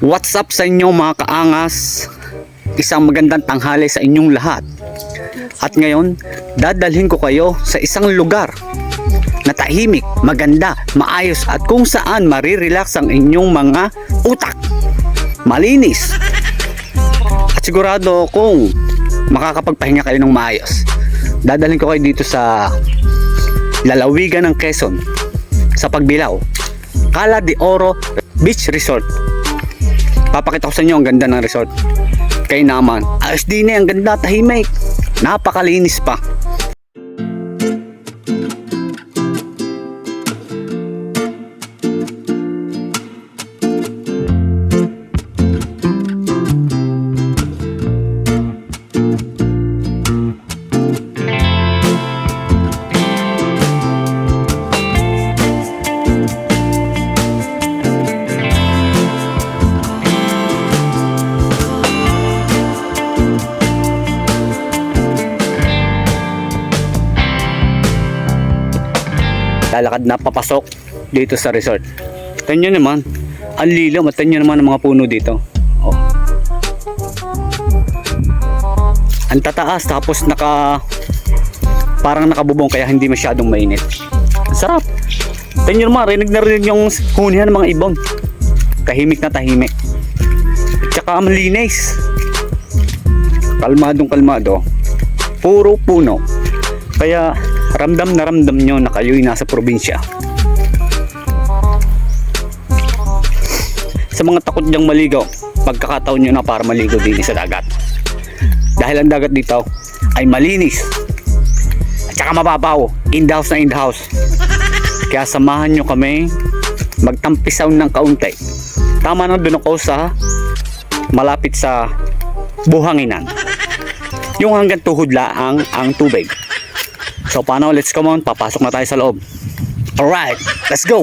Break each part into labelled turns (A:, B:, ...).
A: What's up sa inyo mga kaangas? Isang magandang tanghali sa inyong lahat. At ngayon, dadalhin ko kayo sa isang lugar na tahimik, maganda, maayos at kung saan marirelax ang inyong mga utak. Malinis. At sigurado kung makakapagpahinga kayo ng maayos. Dadalhin ko kayo dito sa lalawigan ng Quezon, sa Pagbilao, Cala de Oro Beach Resort. Papakita ko sa inyo ang ganda ng resort. Kayo naman, ayos din ang ganda, tahimik, napakalinis pa. Lalakad na papasok dito sa resort. Tingnan nyo naman, ang lilaw at tingnan nyo naman ang mga puno dito. Oh. Ang tataas tapos parang nakabubong kaya hindi masyadong mainit. Ang sarap. Tingnan nyo naman, rinig na rinig yung hunihan ng mga ibon. Tahimik na tahimik. At saka malinis. Kalmadong kalmado. Puro puno. Kaya ramdam na ramdam nyo na kayo'y nasa probinsya. Sa mga takot diyang maligaw, pagkakataon nyo na para maligaw din sa dagat. Dahil ang dagat dito ay malinis at saka mababaw, in the house na in the house. Kaya samahan nyo kami magtampisaw ng kaunti. Tama na doon ako sa malapit sa buhanginan, yung hanggang tuhod laang ang tubig. So paano, let's come on, papasok na tayo sa loob. Alright, let's go!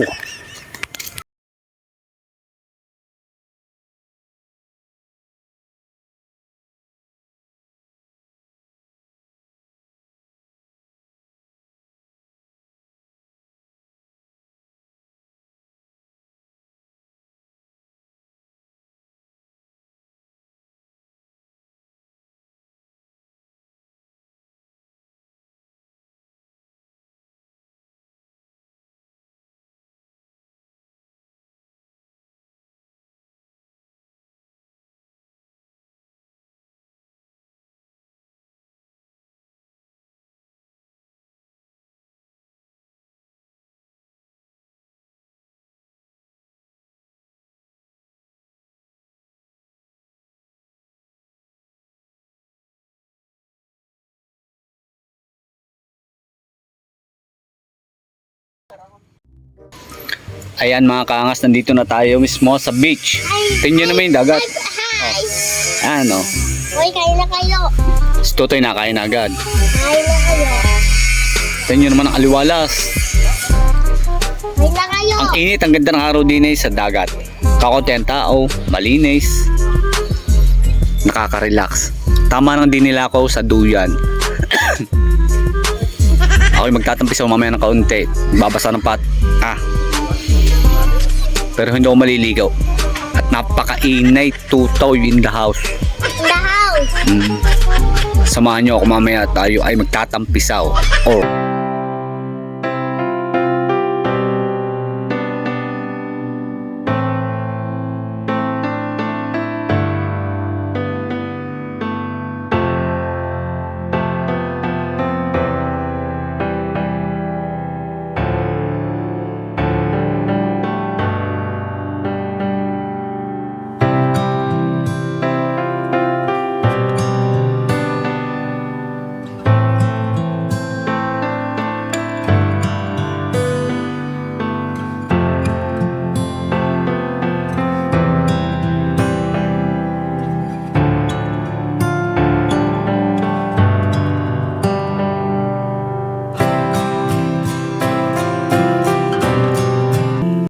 A: Ayan mga kaangas, nandito na tayo mismo sa beach. Tingnan naman yung dagat. Oh. Ayan o.
B: Uy, kain na kayo.
A: Si Totoy nakain na agad.
B: Kain na kayo.
A: Tingnan naman ang aliwalas.
B: Kain na kayo.
A: Ang init, ang ganda ng araw din sa dagat. Kakunti ang tao, malinis, nakaka-relax. Tama nang din nila ako sa duyan. Ako'y magtatampisaw mamaya ng kaunti. Babasa ng pero hindi ako maliligaw. At napakainay, Tutoy in the house.
B: In the house.
A: Samahan nyo ako mamaya, tayo ay magtatampisaw.